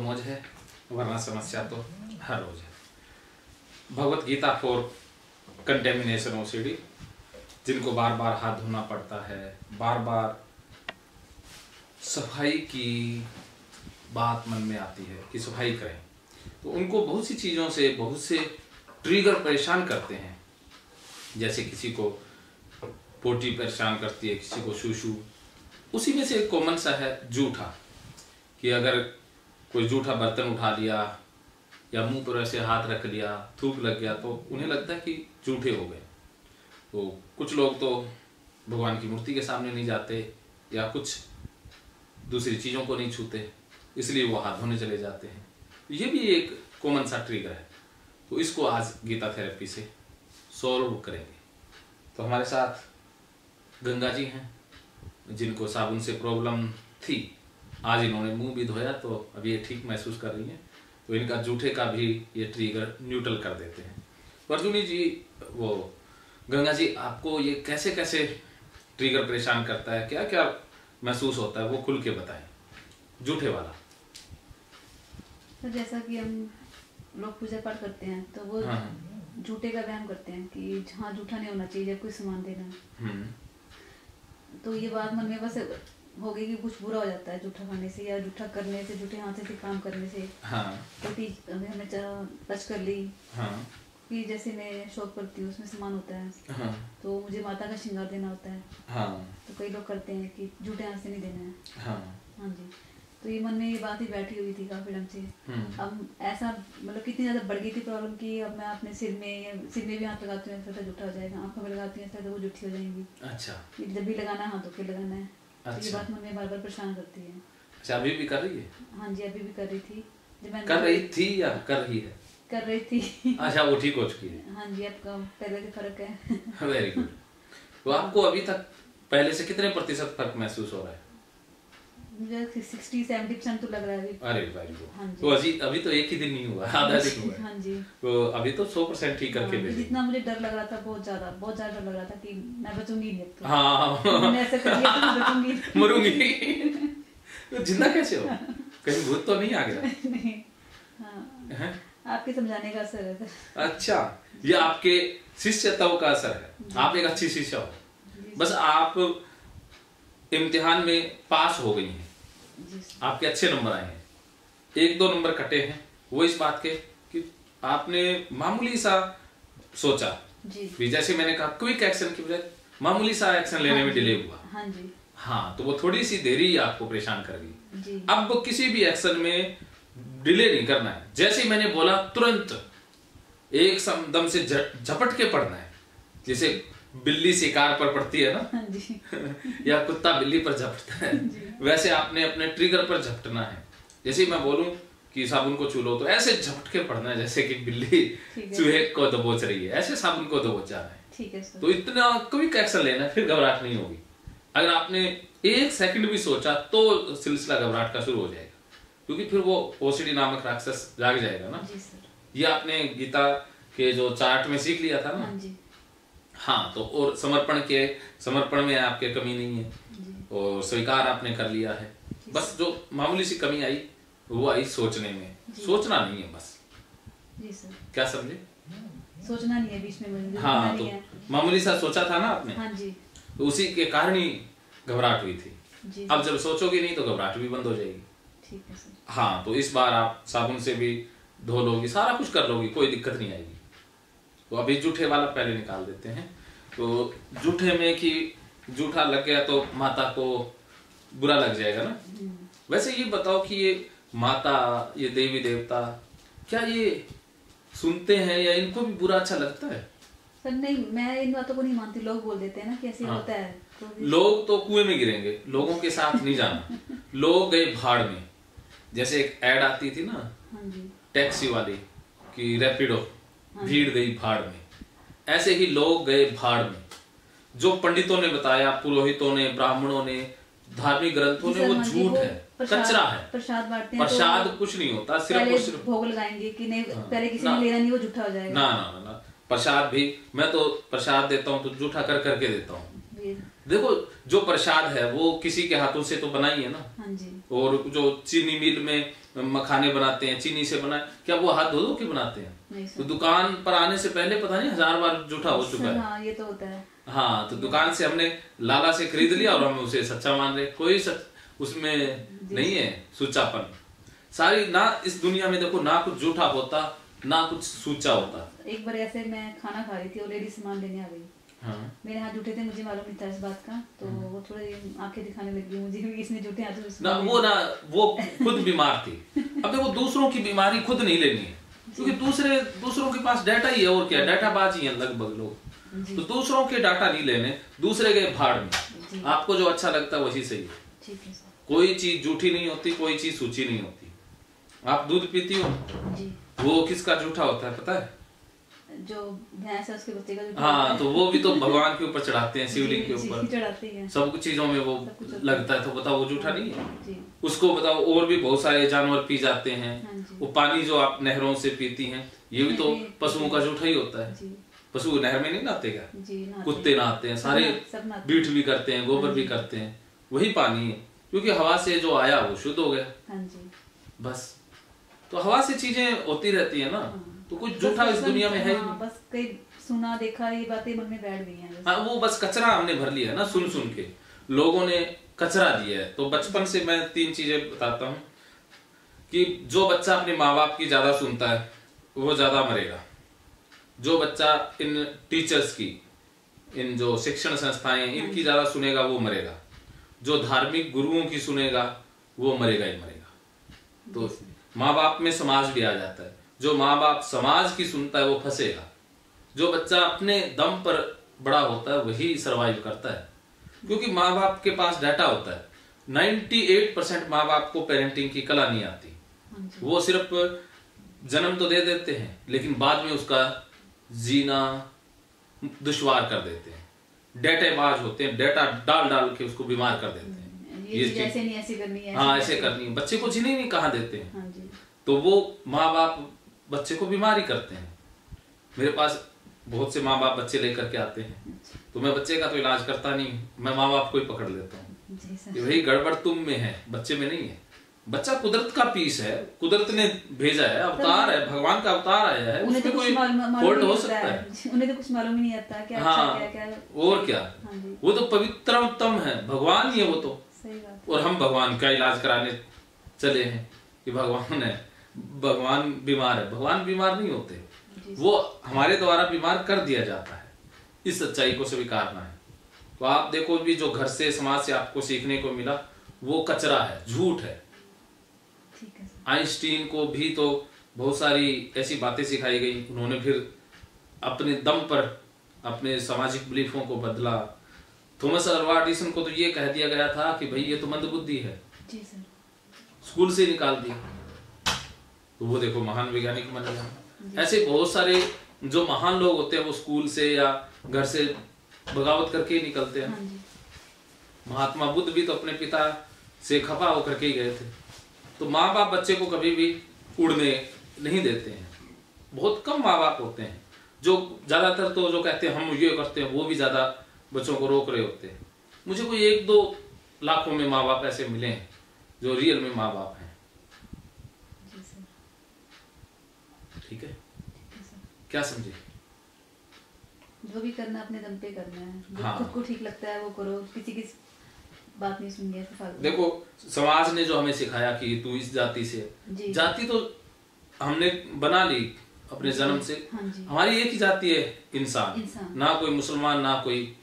मौज है, वरना समस्या तो हर रोज है। Bhagavad Gita for contamination OCD, जिनको बार बार हाथ धोना पड़ता है, बार बार सफाई की बात मन में आती है कि सफाई करें, तो उनको बहुत सी चीज़ों से बहुत से ट्रिगर परेशान करते हैं। जैसे किसी को पोटी परेशान करती है, किसी को शूशू। उसी में से एक कॉमन सा है जूठा, कि अगर कोई जूठा बर्तन उठा लिया या मुंह पर ऐसे हाथ रख लिया, थूक लग गया, तो उन्हें लगता है कि जूठे हो गए। तो कुछ लोग तो भगवान की मूर्ति के सामने नहीं जाते या कुछ दूसरी चीज़ों को नहीं छूते, इसलिए वो हाथ धोने चले जाते हैं। ये भी एक कॉमन सा ट्रिगर है। तो इसको आज गीता थेरेपी से सॉल्व करेंगे। तो हमारे साथ गंगा जी हैं, जिनको साबुन से प्रॉब्लम थी। आज इन्होंने मुंह भी धोया तो अभी ये ठीक महसूस कर रही हैं। तो इनका जूठे का भी ये ट्रिगर न्यूट्रल कर देते हैं। अर्जुनी जी, वो गंगा जी, आपको ये कैसे कैसे ट्रिगर परेशान करता है, क्या क्या महसूस होता है, वो खुल के बताएं, जूठे वाला। तो जैसा कि हम लोग पूजा पाठ करते हैं तो वो जूठे का व्यायाम करते हैं कि जहाँ जूठा नहीं होना चाहिए जब कोई सामान देना। तो ये बात मन में बस हो गई कि कुछ बुरा हो जाता है जूठा खाने से या जूठा करने से, जूठे हाथ से काम करने से। तो हमने टच कर ली कि जैसे मैं शॉप करती हूँ, उसमें सामान होता है तो मुझे माता का श्रृंगार देना होता है। तो कई लोग करते हैं कि जूठे हाथ से नहीं देना है। हाँ जी। तो ये मन में ये बात ही बैठी हुई थी काफी टाइम से। अब ऐसा मतलब कितनी ज्यादा बढ़ गई थी प्रॉब्लम कि अब मैं अपने सिर में भी हाथ लगाती हूँ ऐसा जूठा हो जाएगा, आंखों में लगाती हूँ ऐसा तो वो जूठी हो जाएंगी। अच्छा। जब भी लगाना है हाथों पे लगाना है। अच्छा। तो ये बात मन में बार बार परेशान करती है। अच्छा, अभी भी कर रही है? हाँ जी, अभी भी कर रही थी। जब मैं कर रही थी या कर रही है? कर रही थी। अच्छा, वो ठीक हो चुकी है? हाँ जी, अब पहले से फर्क है। Very good. तो आपको अभी तक पहले से कितने प्रतिशत फर्क महसूस हो रहा है? मुझे 60-70% तो लग रहा है अभी। अरे भाई वो। हाँ तो अभी तो एक ही दिन नहीं हुआ, आधा दिन हुआ है। हाँ जी। तो अभी तो 100% ठीक करके भेजे। जितना मुझे डर लग रहा था, बहुत ज्यादा डर लग रहा था कि मैं बचूंगी नहीं अब तो। हाँ। मैंने ऐसा कर लिया तो मैं बचूंगी। मरूंगी। तो जिंदा कैसे हो? कहीं भूत तो नहीं आ गया? नहीं। हाँ। आपके समझाने का असर है। अच्छा, ये आपके शिष्यताओं का असर है। आप एक अच्छी शिष्य हो, बस आप इम्तिहान में पास हो गई हैं, आपके अच्छे नंबर आए हैं। 1-2 नंबर कटे हैं, वो इस बात के कि आपने मामूली सा सोचा भी, जैसे मैंने कहा क्विक एक्शन की बजाय मामूली सा एक्शन लेने में डिले हुआ। हाँ जी। हाँ, तो वो थोड़ी सी देरी आपको परेशान कर गई। अब किसी भी एक्शन में डिले नहीं करना है। जैसे ही मैंने बोला तुरंत एक दम से झपट के पड़ना है। जैसे बिल्ली शिकार पर पड़ती है ना, या कुत्ता बिल्ली पर झपटता है, वैसे आपने अपने ट्रिगर पर झपटना है। जैसे ही मैं बोलूं कि साबुन को छू लो तो ऐसे झपट के पड़ना है, जैसे कि बिल्ली चूहे को दबोच रही है, ऐसे साबुन को दबोच जाना है। ठीक है सर। तो इतना क्विक एक्शन लेना है, फिर घबराहट नहीं होगी। अगर आपने 1 सेकंड भी सोचा तो सिलसिला घबराहट का शुरू हो जाएगा, क्योंकि फिर वो ओसीडी नामक राक्षस जाग जाएगा ना। ये आपने गीता के जो चार्ट में सीख लिया था ना। हाँ, तो और समर्पण में आपके कमी नहीं है और स्वीकार आपने कर लिया है। बस जो मामूली सी कमी आई वो आई सोचने में। सोचना नहीं है बस। जी सर। क्या समझे? सोचना नहीं है बीच में। हाँ, तो मामूली सा सोचा था ना आपने। हाँ जी। तो उसी के कारण ही घबराहट हुई थी। अब जब सोचोगे नहीं तो घबराहट भी बंद हो जाएगी। ठीक है सर। हाँ, तो इस बार आप साबुन से भी धो लोगी, सारा कुछ कर लोगी, कोई दिक्कत नहीं आएगी। तो अभी जूठे वाला पहले निकाल देते हैं। तो जूठे में कि जूठा लग गया तो माता को बुरा लग जाएगा ना। वैसे ये बताओ कि ये माता, ये देवी देवता, क्या ये सुनते हैं या इनको भी बुरा अच्छा लगता है? सर नहीं, मैं इन बातों को नहीं मानती। लोग बोल देते हैं ना कि ऐसे होता है। तो लोग तो कुएं में गिरेंगे, लोगों के साथ नहीं जाना। लोग गए भाड़ में। जैसे एक ऐड आती थी ना टैक्सी वाली कि रैपिडो, भीड़ गई भाड़ में, ऐसे ही लोग गए भाड़ में। जो पंडितों ने बताया, पुरोहितों ने, ब्राह्मणों ने, धार्मिक ग्रंथों ने, वो झूठ है, कचरा है। प्रसाद बांटते हैं, प्रसाद कुछ नहीं होता, सिर्फ भोग लगाएंगे कि नहीं, पहले किसी ने लेना नहीं, वो झूठा हो जाएगा। ना ना ना, प्रसाद भी मैं तो प्रसाद देता हूँ तो झूठा कर करके देता हूँ। देखो, जो प्रसाद है वो किसी के हाथों से तो बनाई है ना। और जो चीनी मिल में मखाने बनाते हैं चीनी से बनाए, क्या वो हाथ धो धो के बनाते हैं? नहीं तो दुकान पर आने से पहले पता नहीं 1000 बार जूठा हो चुका है। हाँ, ये तो होता है। हाँ, तो दुकान से हमने लाला से खरीद लिया और हम उसे सच्चा मान रहे, कोई उसमें नहीं है सुच्चापन। सारी ना इस दुनिया में देखो ना कुछ जूठा होता ना कुछ सूचा होता। एक बार ऐसे मैं खाना खा रही थी और लेडी सामान लेने आ गई। हाँ। मेरे हाथ जूठे थे, मुझे मालूम नहीं था इस बात का, तो वो थोड़ी आंखें दिखाने लगी मुझे भी इसने जूठे हाथ ना वो खुद बीमार थी। अब देखो दूसरों की बीमारी खुद नहीं लेनी है, क्योंकि दूसरों के पास डाटा ही है, और क्या डाटा बाज ही है लगभग लोग। तो दूसरों के डाटा नहीं लेने, दूसरे के भाड़ में, आपको जो अच्छा लगता है वही सही है। ठीक है। कोई चीज जूठी नहीं होती, कोई चीज सूची नहीं होती। आप दूध पीती हो जी। वो किसका जूठा होता है पता है? जो भैंस है उसके बच्चे का जूठा। हाँ, तो वो भी तो भगवान के ऊपर चढ़ाते हैं, शिवलिंग के ऊपर चढ़ाते हैं, सब कुछ चीजों में वो लगता है, तो बताओ वो जूठा नहीं है? उसको बताओ, और भी बहुत सारे जानवर पी जाते हैं। वो पानी जो आप नहरों से पीती हैं, ये भी तो पशुओं का जूठा ही होता है। पशु नहर में नहीं नहाते क्या? कुत्ते नहाते हैं, सारे बीठ भी करते हैं, गोबर भी करते हैं, वही पानी है, क्योंकि हवा से जो आया वो शुद्ध हो गया। बस तो हवा से चीजें होती रहती है ना, तो कुछ जूठा इस दुनिया में है ही नहीं। बस कई सुना देखा ये बातें मन में बैठ गई हैं। हाँ, वो बस कचरा हमने भर लिया है ना, सुन सुन के लोगों ने कचरा दिया है। तो बचपन से मैं 3 चीजें बताता हूँ कि जो बच्चा अपने माँ बाप की ज्यादा सुनता है वो ज्यादा मरेगा। जो बच्चा इन टीचर्स की, इन जो शिक्षण संस्थाएं इनकी ज्यादा सुनेगा वो मरेगा। जो धार्मिक गुरुओं की सुनेगा वो मरेगा ही मरेगा। तो माँ बाप में समाज भी आ जाता है। जो माँ बाप समाज की सुनता है वो फंसेगा। जो बच्चा अपने दम पर बड़ा होता है वही सरवाइव करता है, क्योंकि माँ बाप के पास डाटा होता है। 98% माँ बाप को पेरेंटिंग की कला नहीं आती। वो सिर्फ जन्म तो दे देते हैं, लेकिन बाद में उसका जीना दुश्वार कर देते हैं। डेटाबाज होते हैं, डेटा डाल डाल के उसको बीमार कर देते हैं। ये ऐसे नहीं, ऐसे करनी है, हाँ ऐसे करनी है, बच्चे को जीने नहीं कहाँ देते हैं। हाँ जी। तो वो माँ बाप बच्चे को बीमारी करते हैं। मेरे पास बहुत से माँ बाप बच्चे लेकर के आते हैं, तो मैं बच्चे का तो इलाज करता नहीं, मैं माँ बाप को ही पकड़ लेता हूँ कि भाई गड़बड़ तुम में है, बच्चे में नहीं है। बच्चा कुदरत का पीस है, कुदरत ने भेजा है, अवतार है, भगवान का अवतार आया है, उसमें कोई फॉल्ट हो सकता है? उन्हें तो कुछ मालूम ही नहीं आता क्या हाँ, अच्छा क्या और क्या। वो तो पवित्रतम है, भगवान ही है वो तो। सही बात। और हम भगवान का इलाज कराने चले हैं कि भगवान है, भगवान बीमार है। भगवान बीमार नहीं होते, वो हमारे द्वारा बीमार कर दिया जाता है। इस सच्चाई को स्वीकारना है। तो आप देखो भी जो घर से समाज से आपको सीखने को मिला वो कचरा है, झूठ है। आइंस्टीन को भी तो बहुत सारी ऐसी बातें सिखाई गई, उन्होंने फिर अपने दम पर अपने सामाजिक बिलीफों को बदला। थॉमस अल्वा एडिसन को तो ये कह दिया गया था कि भाई ये तो मंदबुद्धि है, जी सर, स्कूल से निकाल दिया। तो वो देखो महान वैज्ञानिक बन गया। ऐसे बहुत सारे जो महान लोग होते हैं वो स्कूल से या घर से बगावत करके ही निकलते हैं। महात्मा बुद्ध भी तो अपने पिता से खफा होकर के ही गए थे। तो माँ बाप बच्चे को कभी भी उड़ने नहीं देते हैं। बहुत कम माँ बाप होते हैं जो ज्यादातर तो जो कहते हैं हम ये करते हैं, वो भी ज्यादा बच्चों को रोक रहे होते हैं। मुझे कोई 1-2 लाखों में माँ बाप ऐसे मिले हैं जो रियल में माँ बाप हैं। ठीक है, क्या समझे? जो भी करना अपने दम पे करना है। हाँ। खुद को ठीक लगता है वो करो, किसी की बात नहीं सुनिए। देखो समाज ने जो हमें सिखाया कि तू इस जाति से, जाति तो हमने बना ली अपने जन्म से। हाँ, हमारी एक ही जाति है, इंसान। ना कोई मुसलमान, ना कोई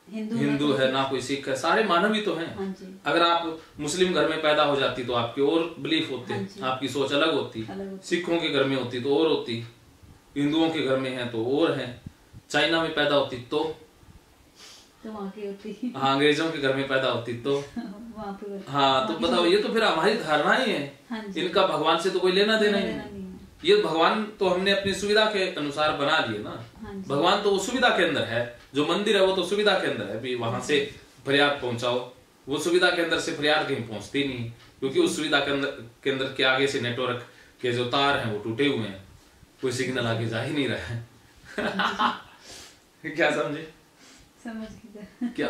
हिंदू है, ना कोई सिख है, सारे मानव ही तो हैं। हाँ, अगर आप मुस्लिम घर में पैदा हो जाती तो आपके और बिलीफ होते। हाँ, आपकी सोच अलग होती। सिखों के घर में होती तो और होती, हिंदुओं के घर में है तो और है, चाइना में पैदा होती तो वहाँ की होती। हाँ, अंग्रेजों के घर में पैदा होती तो वहाँ पे। हाँ, तो बताओ, ये तो फिर हमारी धारणा ही है। हाँ, इनका भगवान से तो कोई लेना देना ही नहीं। ये भगवान तो हमने अपनी सुविधा के अनुसार बना लिए ना। हाँ, भगवान तो वो सुविधा के अंदर है, जो मंदिर है वो तो सुविधा के अंदर है भी, वहां से फरियाद पहुंचाओ। वो सुविधा के अंदर से फरियाद कहीं पहुंचती नहीं, क्योंकि उस सुविधा के अंदर के आगे से नेटवर्क के जो तार हैं वो टूटे हुए हैं, कोई सिग्नल आगे जा ही नहीं रहा है। क्या समझे? समझ गया। क्या?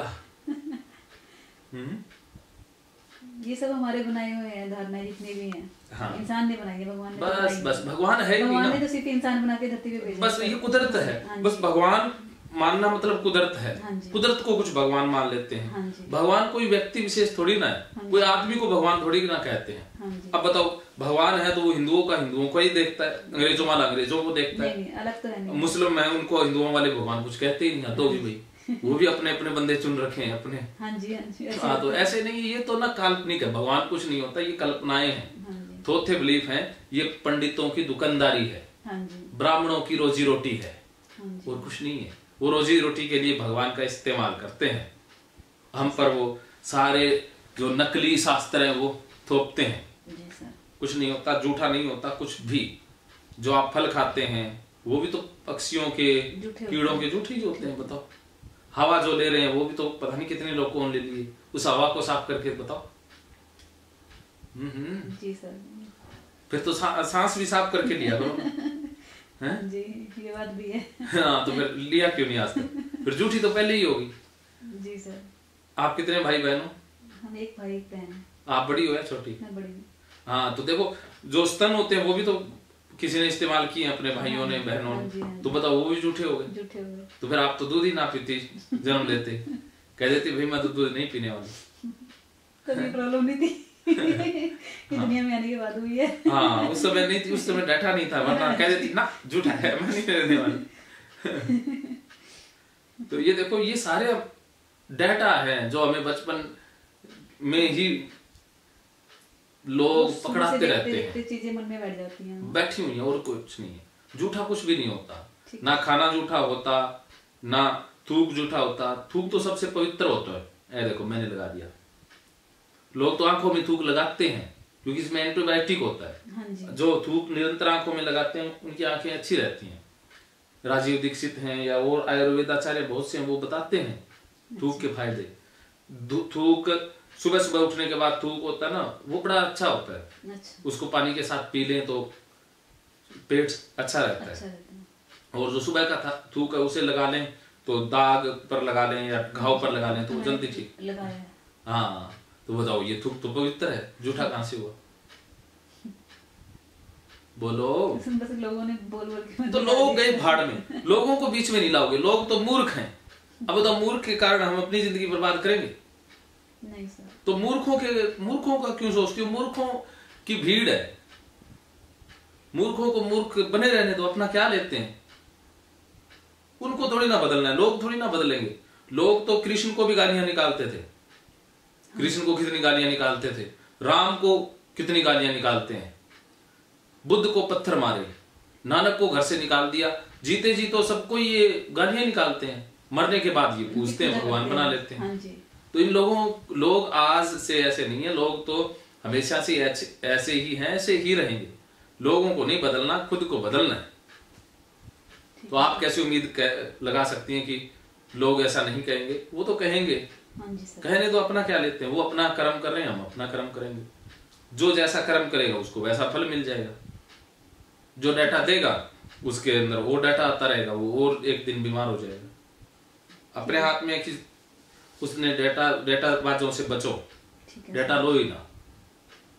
ये सब हमारे बनाए हुए हैं धारणाएं जितने भी हैं। हाँ। इंसान ने बनाई है, भगवान ने बस भगवान है ही नहीं ना। भगवान ने तो सिर्फ इंसान बना के धरती पे भेजा। बस ये कुदरत है। बस भगवान मानना मतलब कुदरत है। कुदरत को कुछ भगवान मान लेते हैं। भगवान कोई व्यक्ति विशेष थोड़ी ना है, कोई आदमी को भगवान थोड़ी ना कहते हैं। अब बताओ, भगवान है तो वो हिंदुओं का हिंदुओं को ही देखता है, अंग्रेजों वाला अंग्रेजों को देखता है, अलग तो है नहीं। मुस्लिम है उनको हिंदुओं वाले भगवान कुछ कहते ही नहीं। तो भी भाई वो भी अपने अपने बंदे चुन रखे हैं अपने। हाँ, तो ऐसे नहीं, ये तो ना काल्पनिक है, भगवान कुछ नहीं होता, ये कल्पनाएं हैं, थोथे बिलीफ हैं, ये पंडितों की दुकानदारी है, ब्राह्मणों की रोजी रोटी है, और कुछ नहीं है। वो रोजी रोटी के लिए भगवान का इस्तेमाल करते हैं, हम पर वो सारे जो नकली शास्त्र हैं वो थोपते हैं। कुछ नहीं होता, झूठा नहीं होता कुछ भी। जो आप फल खाते हैं वो भी तो पक्षियों के, कीड़ों के झूठे ही होते हैं। बताओ, हवा जो ले रहे हैं वो भी तो पता नहीं कितने लोगों ने ले लिए, उस हवा को साफ करके बताओ। जी सर। फिर तो सांस भी साफ करके लिया करो। हैं? जी, ये बात भी है। हाँ, तो फिर लिया क्यों नहीं आज तक? फिर झूठी तो पहले ही होगी। जी सर। आप कितने भाई बहन हो? हम एक भाई एक बहन। आप बड़ी हो या छोटी? मैं बड़ी। हाँ, तो देखो, जो स्तन होते हैं वो भी तो किसी ने इस्तेमाल किए अपने भाइयों ने, बहनों ने, तो बताओ वो भी झूठे हो गए। तो फिर आप तो दूध ही ना पीती जन्म लेते, कह देती भाई मैं तो दूध नहीं पीने वाली। कभी प्रॉब्लम नहीं थी। दुनिया में आने के बाद हुई है। हाँ, उस समय नहीं थी, उस समय डाटा नहीं था, वरना कह देती ना झूठा है, मैं नहीं रहने वाली। तो ये देखो, ये सारे डाटा है जो हमें बचपन में ही लोग पकड़ाते रहते हैं, चीजें मन में बैठ जाती हैं, बैठी हुई है, और कुछ नहीं है। झूठा कुछ भी नहीं होता, ना खाना झूठा होता, ना थूक झूठा होता। थूक तो सबसे पवित्र होता है। ए देखो, मैंने लगा दिया। लोग तो आंखों में थूक लगाते हैं क्योंकि इसमें एंटीबायोटिक होता है। हाँ जी। जो थूक निरंतर आंखों में लगाते हैं उनकी आंखें अच्छी रहती हैं। राजीव दीक्षित हैं या और आयुर्वेदाचार्य बहुत से हैं, वो बताते हैं थूक के फायदे। थूक सुबह सुबह उठने के बाद थूक होता है ना, वो बड़ा अच्छा होता है। अच्छा। उसको पानी के साथ पी लें तो पेट अच्छा रहता है। और जो सुबह का थूक है उसे लगा लें तो दाग पर लगा लें या घाव पर लगा लें तो जल्दी ठीक लगाया। हाँ, तो बताओ, ये थूक तो पवित्र है, झूठा कहाँ से हुआ? बोलो। बस लोगों ने बोल के तो लोग गए भाड़ में, लोगों को बीच में नहीं लाओगे। लोग तो मूर्ख हैं। अब बताओ, मूर्ख के कारण हम अपनी जिंदगी बर्बाद करेंगे? नहीं सर। तो मूर्खों का क्यों सोचती हो? मूर्खों की भीड़ है, मूर्खों को मूर्ख बने रहने दो, अपना क्या लेते हैं? उनको थोड़ी ना बदलना है, लोग थोड़ी ना बदलेंगे। लोग तो कृष्ण को भी गालियां निकालते थे, कृष्ण को कितनी गालियां निकालते थे, राम को कितनी गालियां निकालते हैं, बुद्ध को पत्थर मारे, नानक को घर से निकाल दिया। जीते जी तो सबको ये गालियां निकालते हैं, मरने के बाद ये पूछते हैं, भगवान बना लेते हैं। तो इन लोग आज से ऐसे नहीं है, लोग तो हमेशा से ऐसे ही हैं, ऐसे ही रहेंगे। लोगों को नहीं बदलना, खुद को बदलना है। तो आप कैसे उम्मीद लगा सकती हैं कि लोग ऐसा नहीं कहेंगे? वो तो कहेंगे। कहने तो अपना क्या लेते हैं, वो अपना कर्म कर रहे हैं, हम अपना कर्म करेंगे। जो जैसा कर्म करेगा उसको वैसा फल मिल जाएगा। जो डाटा देगा उसके अंदर वो डाटा आता रहेगा, वो और एक दिन बीमार हो जाएगा। अपने हाथ में कि उसने डाटा बाजों से बचो, डाटा लो ही ना।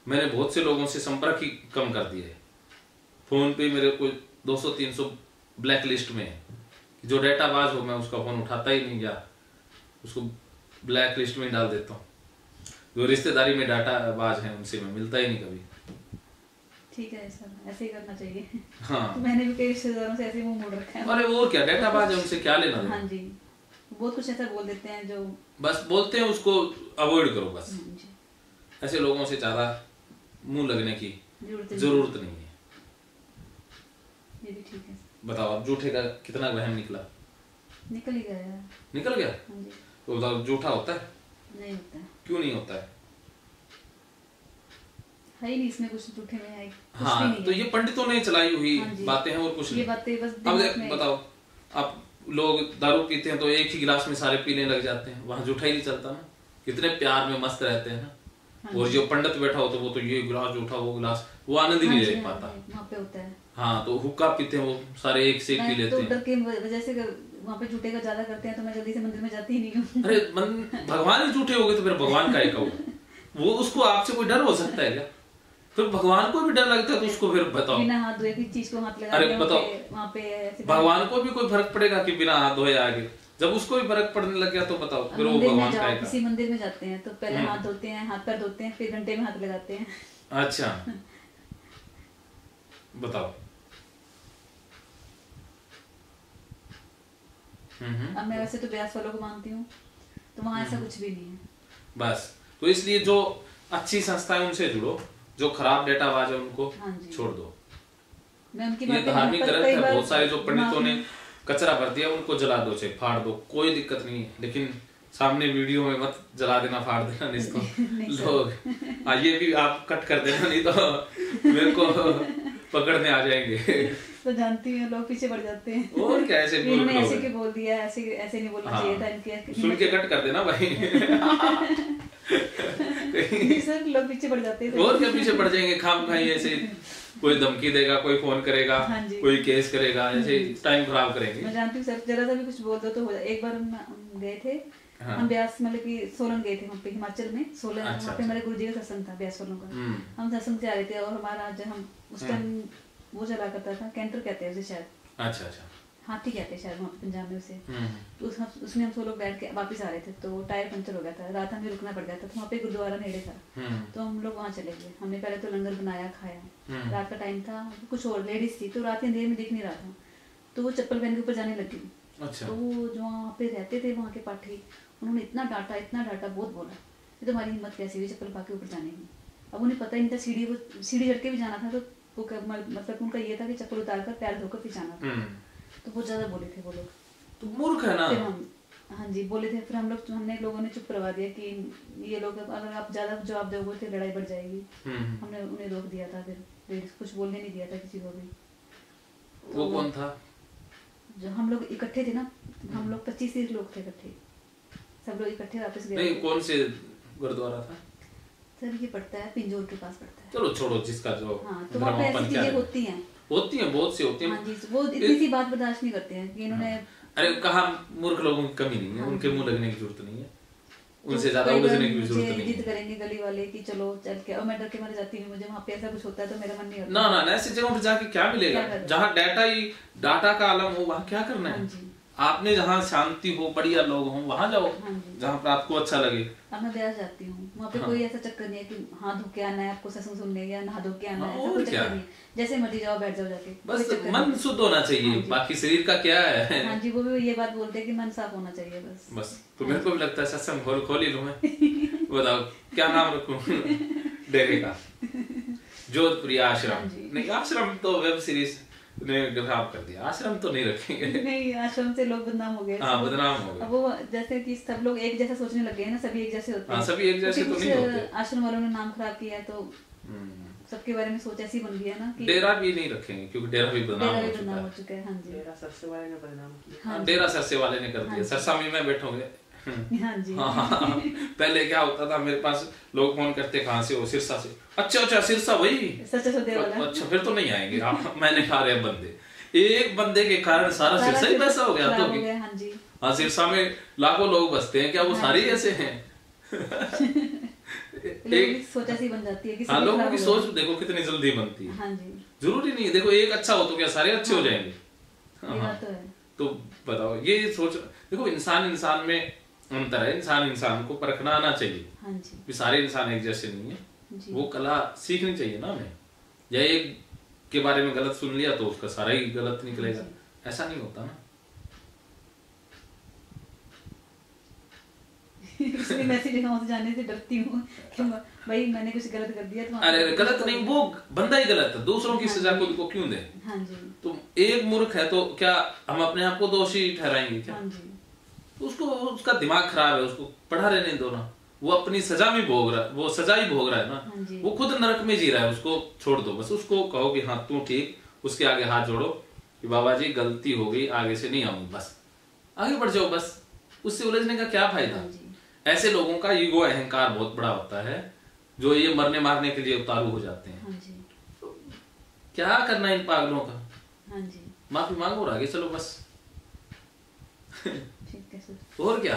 मैंने बहुत से लोगों से संपर्क ही कम कर दिया है। फोन पे मेरे को 200-300 ब्लैक लिस्ट में है। जो डाटा बाज हो मैं उसका फोन उठाता ही नहीं, या उसको ब्लैक लिस्ट में डाल देता हूँ। जो रिश्तेदारी में डाटा बाज है उनसे मैं मिलता ही नहीं कभी। ठीक है सर, ऐसे ही करना चाहिए। हाँ, तो मैंने भी कई रिश्तेदारों से ऐसे मुंह मोड़ रखा है। अरे वो क्या, डाटा बाज है, उनसे क्या लेना देना? हाँ जी, बहुत कुछ ऐसा बोल देते हैं जो बस बोलते हैं, उसको अवॉइड करो बस। ऐसे लोगों से ज्यादा मुंह लगने की जरूरत नहीं है। ये भी ठीक है। बताओ, अब झूठे का कितना वहम निकला? निकल ही गया। निकल गया? हाँ जी। तो बताओ, झूठा होता है? नहीं होता है। क्यों नहीं होता है? ही नहीं इसमें कुछ झूठे में है। हाँ, तो ये पंडितों ने चलाई हुई बातें हैं और कुछ नहीं। ये बातें बस अब बताओ, आप लोग दारू पीते हैं तो एक ही गिलास में सारे पीने लग जाते हैं, वहां झूठा ही नहीं चलता ना। कितने प्यार में मस्त रहते हैं ना। और जो पंडित बैठा हो तो वो तो ये गिलास झूठा, वो गिलास, वो आनंद ही नहीं ले पाता। वहाँ पे होता है। हाँ, तो हुक्का पीते हैं वो सारे एक से एक पी लेते हैं। तो डर के वजह से वहाँ पे झूठे का ज्यादा करते हैं, तो मैं जल्दी से मंदिर में जाती ही नहीं हूँ। अरे भगवान ही झूठे हो गए तो फिर भगवान का एक वो उसको आपसे कोई डर हो सकता है क्या? फिर भगवान को भी डर लगता है तो उसको फिर बताओ, बिना हाथ धोए किसी चीज को हाथ लगा अरे के बताओ, वहाँ पे ऐसे भगवान को भी कोई फर्क पड़ेगा कि बिना हाथ धोए आगे? जब उसको भी फर्क पड़ने लग गया तो बताओ फिर वो मंदिर में भगवान जाओ, का किसी मंदिर में जाते हैं तो पहले हाथ धोते हैं, हाथ पैर धोते हैं, फिर घंटे में हाथ लगाते हैं। अच्छा बताओ। अब मैं वैसे तो ब्यास वालों को मानती हूँ, तो वहाँ ऐसा कुछ भी नहीं है। बस तो इसलिए जो अच्छी संस्थाएं उनसे जुड़ो, जो खराब डेटाबाज है उनको छोड़ दो। मैं उनकी ये धार्मिक ग्रंथ है, बहुत सारे जो पंडितों ने कचरा भर दिया उनको जला दो, चाहे फाड़ दो, कोई दिक्कत नहीं है, लेकिन सामने वीडियो में मत जला देना, फाड़ देना, नहीं तो लोग हाँ ये भी आप कट कर देना, नहीं तो मेरे को पकड़ने आ जाएंगे। तो जानती है लोग पीछे पड़ जाते हैं। और क्या ऐसे इन्होंने ऐसे क्यों बोल दिया, ऐसे ऐसे नहीं बोलना चाहिए था, इनके सुन के कट कर देना भाई। सर लोग पीछे पड़ जाते हैं। और क्या पीछे पड़ जाएंगे खाम खाई, ऐसे कोई धमकी देगा, कोई फोन करेगा, कोई केस करेगा, ऐसे टाइम खराब करेंगे। मैं जानती हूँ सर, जरा सा भी कुछ बोल दो तो हो जाए। एक बार हम गए थे, हम ब्यास मतलब कि सोलन गए थे, वहाँ पे हिमाचल में सोलन, वहाँ पे हमारे गुरुजी का सत्संग था ब्यास वालों का। हम सत्संग से आ रहे थे और हमारा जब हम उस टाइम वो चला करता था, कैंटर कहते हैं उसे शायद, अच्छा अच्छा, हाथी कहते हैं शायद वहाँ पे पंजाब में उसे। तो उसमें हम 100 लोग बैठ के वापस आ रहे थे, तो टायर पंचर हो गया था, रात हमें रुकना पड़ गया था, तो वहाँ पे गुरुद्वारा नेड़े था, तो हम लोग वहाँ चले गए। हमने पहले तो लंगर बनाया, खाया, रात का टाइम था, कुछ और लेडीज थी, तो रात के अंधेरे में दिख नहीं रहा था, तो वो चप्पल पहन के ऊपर जाने लगी। अच्छा। तो वो जो वहाँ पे रहते थे वहाँ के पाठी, उन्होंने इतना डांटा, बहुत बोला कि तुम्हारी हिम्मत कैसी हुई चप्पल पा के ऊपर जाने की। अब उन्हें पता ही नहीं था, सीढ़ी चढ़ के भी जाना था, तो वो मतलब उनका ये था कि चप्पल उतार कर पैर धोकर फिर जाना था। तो बहुत ज्यादा बोले थे वो लोग, तो मूर्ख है ना। फिर हम हाँ जी बोले थे, फिर हमने लोगों ने चुप करवा दिया कि ये लोग अगर आप ज्यादा जवाब दोगे तो लड़ाई बढ़ जाएगी। हमने उन्हें रोक दिया था, फिर कुछ बोलने नहीं दिया था किसी को भी। तो वो कौन था? जो हम लोग इकट्ठे थे ना, हम लोग 25-30 लोग थे इकट्ठे, सब लोग इकट्ठे वापस गए। नहीं, कौन से गुरुद्वारा था? सर ये पड़ता है पिंजौर के पास पड़ता है। चलो छोड़ो, जिसका जो हाँ, तो वहाँ पे ऐसी चीजें होती हैं, बहुत सी होती हैं। हाँ जी, वो इतनी सी बात बर्दाश्त नहीं करते हैं कि इन्होंने। अरे कहा मूर्ख लोगों की कमी नहीं है, उनके मुंह लगने की जरूरत नहीं है, उनसे ज्यादा उलझने की जरूरत नहीं है। जिद करेंगे गली वाले कि चलो चल के, और मैं डर के मारे जाती हूँ, मुझे वहाँ पे ऐसा कुछ होता है तो मेरा मन नहीं होता। ना ना, ऐसी जगहों पे जाके क्या मिलेगा, जहाँ डाटा का आलम हो वहाँ क्या करना है। आपने जहाँ शांति हो, बढ़िया लोग हो, वहाँ जाओ जहाँ पर आपको अच्छा लगे। अब मैं ब्यास जाती हूँ, वहाँ पे कोई ऐसा चक्कर नहीं है कि हाथ धो के आना है आपको, सत्संग सुनने या नहा धो के आना है, ऐसा कोई चक्कर नहीं है। जैसे मर्जी जाओ, बैठ जाओ जाके, बस मन शुद्ध होना चाहिए, बाकी शरीर का क्या है। हाँ जी, वो भी ये बात बोलते हैं कि मन साफ होना चाहिए बस। तो मेरे को भी लगता है सत्संग खोल ही लूं मैं। बताओ क्या नाम रखूं डेरे का? जोधपुरी आश्रम। नहीं, आश्रम तो वेब सीरीज ने खराब कर दिया, आश्रम तो नहीं रखेंगे। नहीं, आश्रम से लोग बदनाम हो गए। हाँ, बदनाम हो गए। अब वो जैसे कि सब लोग एक जैसा सोचने लग गए ना, सभी एक जैसे होते हैं। हाँ, सभी एक जैसे तो नहीं होते। आश्रम वालों ने नाम खराब किया तो सबके बारे में सोच ऐसी बन गई है ना कि डेरा भी नहीं रखेंगे, क्योंकि डेरा भी बदनाम हो चुका है। हाँ जी, डेरा सरसे वाले ने बदनाम किया। हाँ, डेरा सरसे वाले ने कर दिया। सरसा में मैं बैठोगे। हाँ जी। हाँ, पहले क्या होता था, मेरे पास लोग फोन करते, कहाँ से हो? सिरसा से। अच्छा सिरसा भाई, अच्छा फिर तो नहीं आएंगे। मैंने कहा रहे बंदे, एक बंदे के कारण सारा सिरसा ही वैसा हो गया। तो हाँ, सिरसा में लाखों लोग बसते हैं, क्या वो सारे ऐसे हैं? एक सोच ऐसी बन जाती है कि हाँ, लोगों की सोच देखो कितनी जल्दी बनती है। हाँ जी, जरूरी नहीं देखो एक अच्छा हो तो क्या सारे अच्छे हो जाएंगे। तो बताओ, ये सोच देखो, इंसान में अंतर है, इंसान को परखना आना चाहिए। हाँ जी, सारे इंसान एक जैसे नहीं है, वो कला सीखनी चाहिए ना हमें। या एक के बारे में गलत सुन लिया तो उसका सारा ही गलत निकलेगा, ऐसा नहीं होता ना। इसलिए मैं ऐसी जगहों से जाने से डरती हूँ कि भाई मैंने कुछ गलत कर दिया तो। अरे गलत नहीं, वो बंदा ही गलत है, दूसरों की सजा खुद को क्यों दे। हाँ जी, तो एक मूर्ख है तो क्या हम अपने आप को दोषी ठहराएंगे क्या? हाँ जी, उसको, उसका दिमाग खराब है, उसको पढ़ा रहने दो ना, वो अपनी सजा में भोग रहा है, वो सजा ही भोग रहा है ना, वो खुद नरक में जी रहा है, उसको छोड़ दो बस। उसको कहो कि हाँ तू ठीक, उसके आगे हाथ जोड़ो कि बाबा जी गलती हो गई, आगे से नहीं आऊंगी, बस आगे बढ़ जाओ बस। उससे उलझने का क्या फायदा? ऐसे लोगों का ईगो, अहंकार बहुत बड़ा होता है, जो ये मरने मारने के लिए उतारू हो जाते हैं। हाँ जी, तो क्या करना इन पागलों का? हाँ जी, माफी मांगो और आगे चलो बस। ठीक है सर। और क्या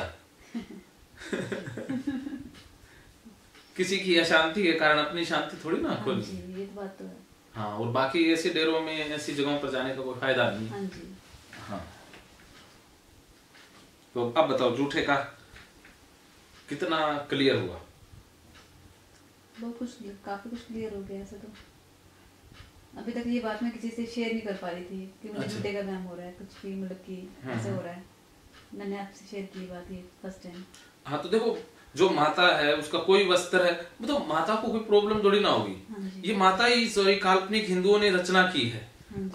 किसी की अशांति के कारण अपनी शांति थोड़ी ना हाँ खोली। जी, ये तो बात तो है। हाँ, और बाकी ऐसे डेरों में ऐसी जगहों पर जाने का कोई फायदा नहीं। हाँ जी। हाँ, तो अब बताओ जूठे का कितना क्लियर हुआ? बहुत कुछ, काफी कुछ क्लियर हो गया ऐसे तो। अभी तक ये बात मैं किसी से शेयर नहीं कर पा रही थी कि मुझे झूठे का वहम हो रहा है, कुछ भी मतलब कि ऐसे हो रहा है। मैंने आपसे शेयर की बात ये फर्स्ट टाइम। हाँ, तो देखो जो माता है उसका कोई वस्त्र है, मतलब माता को कोई प्रॉब्लम थोड़ी ना होगी। हाँ जी। ये माता ही सॉरी काल्पनिक हिंदुओं ने रचना की है।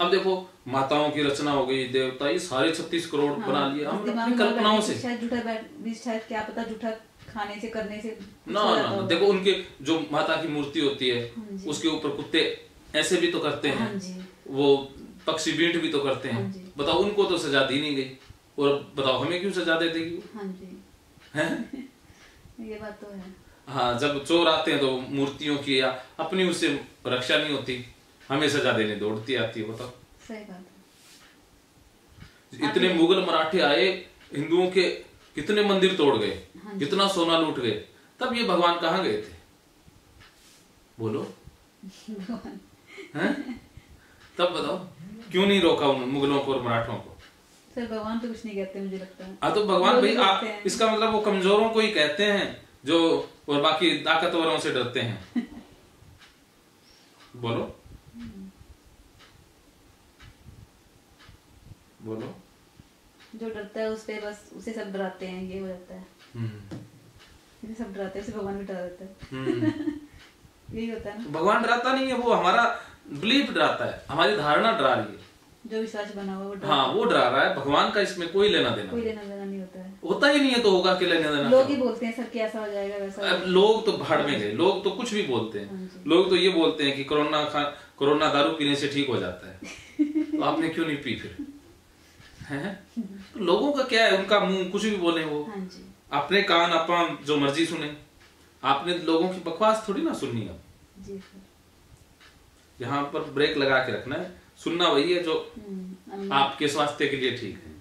अब देखो माताओं की रचना हो गई, देवता, ये सारे 36 करोड़ बना लिया हम अपनी कल्पनाओं से। शायद झूठा शायद क्या पता झूठा खाने से करने से ना ना, देखो उनके जो माता की मूर्ति होती है उसके ऊपर कुत्ते ऐसे भी तो करते हैं, वो पक्षी बींट भी तो करते हैं। बताओ उनको तो सजा दी नहीं गई, और बताओ हमें क्यों सजा दे देगी? हाँ जी, हैं? ये बात तो है। हाँ, जब चोर आते हैं तो मूर्तियों की या अपनी उससे रक्षा नहीं होती, हमें सजा देने दौड़ती आती है। बताओ, सही बात है। इतने मुगल मराठे आए, हिंदुओं के कितने मंदिर तोड़ गए, कितना सोना लूट गए, तब ये भगवान कहाँ गए थे? बोलो हैं? तब बताओ क्यों नहीं रोका उन मुगलों को और मराठों को? सर भगवान तो कुछ नहीं कहते मुझे लगता है। हाँ, तो भगवान भाई आप इसका मतलब वो कमजोरों को ही कहते हैं जो, और बाकी ताकतवरों से डरते हैं। बोलो बोलो। जो डरता है उस पे बस उसे सब डराते हैं, ये हो जाता है। इसे सब डराते हैं, उसे भगवान भी डरा देता है। यही होता है ना। भगवान डराता नहीं है, वो हमारा बिलीफ डराता है, हमारी धारणा डरा रही है। जो विश्वास बना हुआ वो डरा, हाँ वो डरा रहा है। भगवान का इसमें कोई लेना देना नहीं होता है। होता ही नहीं है, तो होगा कि लेना देना? लोग ही बोलते हैं सर कि ऐसा हो जाएगा वैसा। अब लोग तो भाड़ में गए, लोग तो कुछ भी बोलते हैं। लोग तो ये बोलते हैं कि कोरोना दारू पीने से ठीक हो जाता है। तो आपने क्यों नहीं पी फिर? हैं? तो लोगों का क्या है, उनका मुंह कुछ भी बोले वो। हाँ जी। अपने कान अपन जो मर्जी सुने, आपने लोगों की बकवास थोड़ी ना सुननी है। जी सर। यहाँ पर ब्रेक लगा के रखना है, सुनना वही है जो आपके स्वास्थ्य के लिए ठीक है,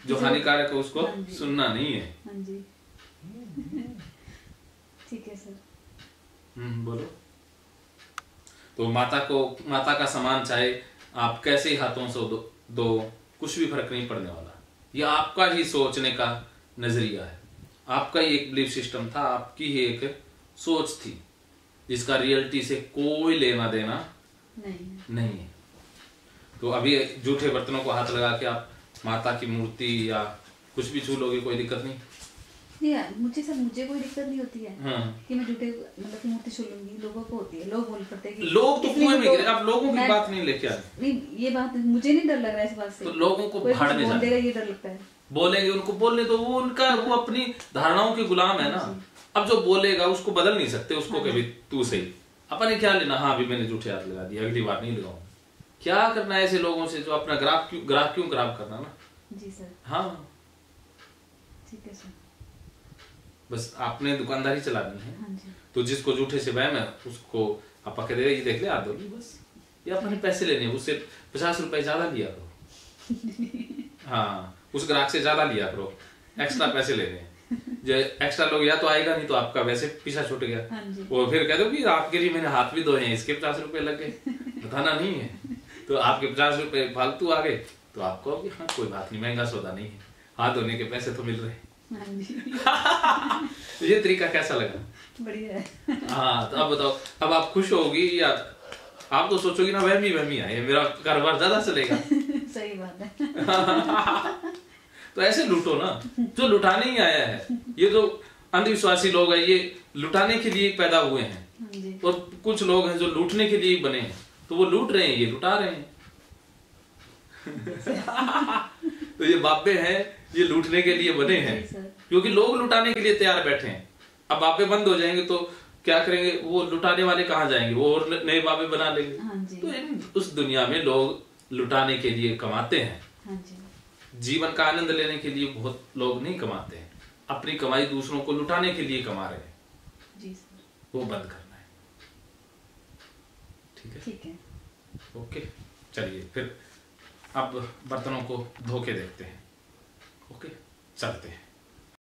जो हानिकारक है उसको सुनना नहीं है। हाँ जी। ठीक है सर। बोलो। तो माता का सामान चाहे आप कैसे ही हाथों से दो कुछ भी फर्क नहीं पड़ने वाला। यह आपका ही सोचने का नजरिया है, आपका ही एक बिलीफ सिस्टम था, आपकी ही एक सोच थी, जिसका रियलिटी से कोई लेना देना नहीं है। तो अभी जूठे बर्तनों को हाथ लगा के आप माता की मूर्ति या कुछ भी छू लोगे, कोई दिक्कत नहीं। मुझे कोई दिक्कत नहीं होती है। हाँ। कि मैं जूठे मतलब की मूर्ति छू लूंगी, लोगों को होती है, लोग बोल पड़ते हैं कि लोग तो कुएं में गिरे। आप लोगों की बात नहीं लेके आ रहे। नहीं, ये बात मुझे नहीं डर लग रहा है इस बात से। तो लोगों को भाड़ में जाना, ये डर लगता है। बोलेंगे उनको बोलने तो वो वो अपनी धारणाओं के गुलाम है ना। अब जो बोलेगा उसको बदल नहीं सकते, उसको कभी तू सही, अपने क्या लेना। हाँ अभी मैंने जूठे हाथ लगा दिया, अगली बार नहीं लगाऊंगा। क्या करना है ऐसे लोगों से जो अपना ग्राफ क्यों खराब करना ना। जी सर। हाँ ठीक है सर। बस आपने दुकानदारी चलानी है। हाँ जी। तो जिसको जूठे से वहम है उसको आप कह दे, ये देख ले हाथ धोली बस, ये अपने पैसे लेने, उससे 50 रुपए ज्यादा लिया करो। हाँ, उस ग्राहक से ज्यादा लिया करो, एक्स्ट्रा पैसे लेने हैं। जो एक्स्ट्रा लोग या तो आएगा, नहीं तो आपका वैसे पीछा छूट गया। हाँ जी। वो फिर कह दो कि आपके लिए मैंने हाथ भी धोए हैं, इसके 50 रुपए लगे, बताना नहीं है। तो आपके 50 रुपए फालतू आ गए तो आपको हाँ कोई बात नहीं, महंगा सौदा नहीं है, हाथ धोने के पैसे तो मिल रहे। तो ये तरीका कैसा लगा? बढ़िया है। हाँ, तो अब बताओ, अब आप खुश होगी या आप तो सोचोगे ना वहमी आए, मेरा कारोबार ज्यादा चलेगा। सही बात है। तो ऐसे लूटो ना, जो लुटाने ही आया है। ये जो अंधविश्वासी लोग हैं ये लुटाने के लिए पैदा हुए हैं, और कुछ लोग हैं जो लूटने के लिए बने हैं, तो वो लूट रहे हैं, ये लुटा रहे हैं। तो ये बाबे हैं, ये लूटने के लिए बने हैं, क्योंकि लोग लुटाने के लिए तैयार बैठे हैं। अब बाबे बंद हो जाएंगे तो क्या करेंगे, वो लुटाने वाले कहाँ जाएंगे, वो और नए बाबे बना लेंगे। तो उस दुनिया में लोग लुटाने के लिए कमाते हैं। जीवन का आनंद लेने के लिए बहुत लोग नहीं कमाते हैं, अपनी कमाई दूसरों को लुटाने के लिए कमा रहे हैं। जी सर। वो बंद करना है। ठीक है? ठीक है। ओके, चलिए फिर अब बर्तनों को धो के देखते हैं। ओके, चलते हैं।